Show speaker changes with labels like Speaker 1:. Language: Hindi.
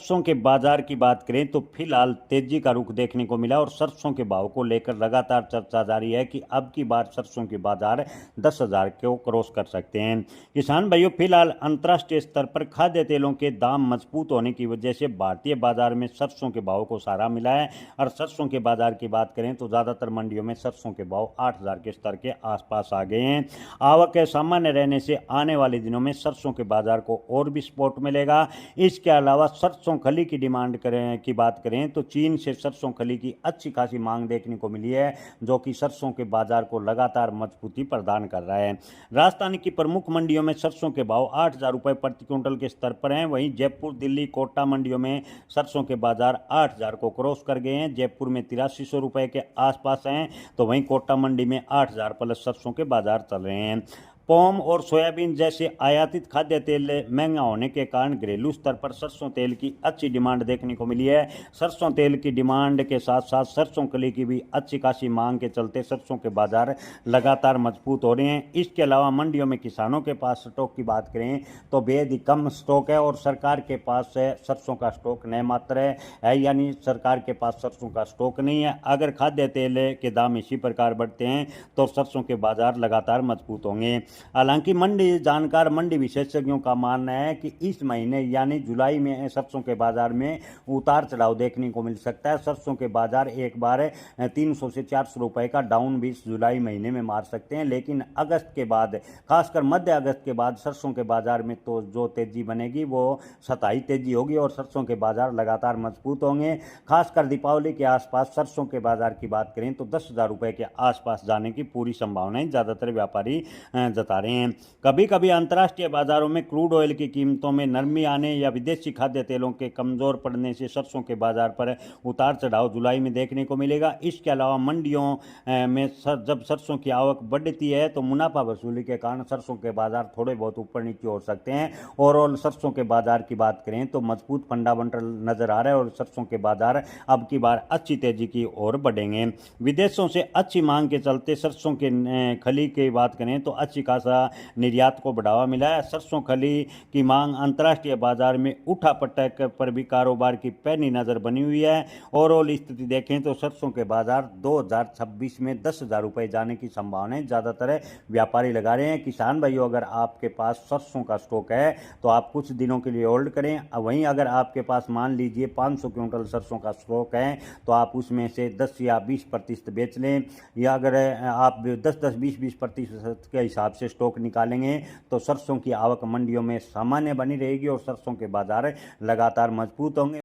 Speaker 1: सरसों के बाजार की बात करें तो फिलहाल तेजी का रुख देखने को मिला और सरसों के भाव को लेकर लगातार चर्चा जारी है कि अब की बार सरसों के बाजार 10,000 को क्रॉस कर सकते हैं। किसान भाइयों, फिलहाल अंतर्राष्ट्रीय स्तर पर खाद्य तेलों के दाम मजबूत होने की वजह से भारतीय बाजार में सरसों के भाव को सहारा मिला है। और सरसों के बाजार की बात करें तो ज़्यादातर मंडियों में सरसों के भाव 8,000 के स्तर के आसपास आ गए हैं। आवक सामान्य रहने से आने वाले दिनों में सरसों के बाजार को और भी सपोर्ट मिलेगा। इसके अलावा सरसों खली की डिमांड की बात करें तो चीन से सरसों खली की अच्छी खासी मांग देखने को मिली है, जो कि सरसों के बाजार को लगातार मजबूती प्रदान कर रहा है। राजधानी की प्रमुख मंडियों में सरसों के भाव 8,000 रुपये प्रति क्विंटल के स्तर पर हैं। वहीं जयपुर, दिल्ली, कोटा मंडियों में सरसों के बाजार 8,000 को क्रॉस कर गए हैं। जयपुर में 8300 रुपये के आसपास हैं, तो वहीं कोटा मंडी में 8,000 प्लस सरसों के बाजार चल रहे हैं। पॉम और सोयाबीन जैसे आयातित खाद्य तेल महंगा होने के कारण घरेलू स्तर पर सरसों तेल की अच्छी डिमांड देखने को मिली है। सरसों तेल की डिमांड के साथ साथ सरसों खली की भी अच्छी खासी मांग के चलते सरसों के बाजार लगातार मजबूत हो रहे हैं। इसके अलावा मंडियों में किसानों के पास स्टॉक की बात करें तो बेहद ही कम स्टॉक है और सरकार के पास सरसों का स्टॉक न मात्र है, यानी सरकार के पास सरसों का स्टॉक नहीं है। अगर खाद्य तेल के दाम इसी प्रकार बढ़ते हैं तो सरसों के बाजार लगातार मजबूत होंगे। हालांकि मंडी विशेषज्ञों का मानना है कि इस महीने यानी जुलाई में सरसों के बाजार में उतार चढ़ाव देखने को मिल सकता है। सरसों के बाजार एक बार 300 से 400 रुपए का डाउन भी जुलाई महीने में मार सकते हैं, लेकिन अगस्त के बाद, खासकर मध्य अगस्त के बाद सरसों के बाजार में तो जो तेजी बनेगी वो सताई तेजी होगी और सरसों के बाजार लगातार मजबूत होंगे। खासकर दीपावली के आसपास सरसों के बाजार की बात करें तो 10,000 रुपए के आसपास जाने की पूरी संभावनाएं ज्यादातर व्यापारी जता रहे हैं। कभी कभी अंतर्राष्ट्रीय बाजारों में क्रूड ऑयल की कीमतों में नरमी आने या विदेशी खाद्य तेलों के कमजोर पड़ने से सरसों के बाजार पर उतार चढ़ाव जुलाई में देखने को मिलेगा। इसके अलावा मंडियों में जब सरसों की आवक बढ़ती है तो मुनाफा वसूली के कारण सरसों के बाजार थोड़े बहुत ऊपर नीचे हो सकते हैं। ओवरऑल सरसों के बाजार की बात करें तो मजबूत फंडामेंटल नजर आ रहा है और सरसों के बाजार अब की बार अच्छी तेजी की ओर बढ़ेंगे। विदेशों से अच्छी मांग के चलते सरसों के खली की बात करें तो अच्छी खासा निर्यात को बढ़ावा मिला है। सरसों खली की मांग अंतर्राष्ट्रीय बाजार में उठापटक पर भी कारोबार की पैनी नजर बनी हुई है। ओवरऑल स्थिति देखें तो सरसों के बाजार 2026 में 10,000 रुपए जाने की संभावनाएं ज्यादातर व्यापारी लगा रहे हैं। किसान भाइयों, अगर आपके पास सरसों का स्टॉक है तो आप कुछ दिनों के लिए होल्ड करें। वहीं अगर आपके पास मान लीजिए 500 क्विंटल सरसों का स्टॉक है तो आप उसमें से 10 या 20% बेच लें, या अगर आप 10-10, 20-20% के हिसाब से स्टॉक निकालेंगे तो सरसों की आवक मंडियों में सामान्य बनी रहेगी और सरसों के बाजार लगातार मजबूत होंगे।